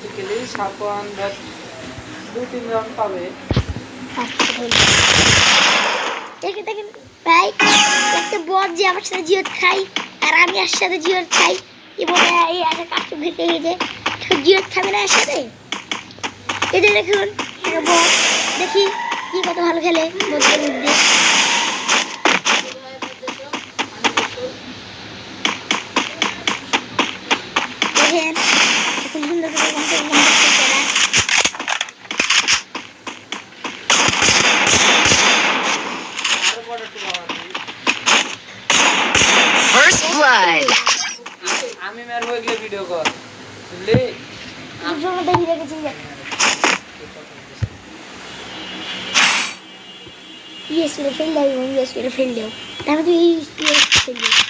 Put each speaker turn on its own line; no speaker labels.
Automatically সাপন ধর 2-3 round পাবে।
দেখেন ভাই, একটা বট যে আমার সাথে জিওত খাই আর আমি আর সাথে জিওত খাই, এবং এই একটা কাস্টম খেতে গেছে জিওত খাবে না এর সাথে। এটা দেখুন একটা বট, দেখি কি কত ভালো খেলে বটের মধ্যে। দেখেন খুব সুন্দর করে খেলা।
First blood.
আমি মারবো এগুলো ভিডিও কর বুঝলি।
জমাটা ভিড়ে গেছে। ইয়েস মেরে ফেল দাও, ইয়েস মেরে ফেল দাও, তারপরে তুই ইয়েস ফেল দাও।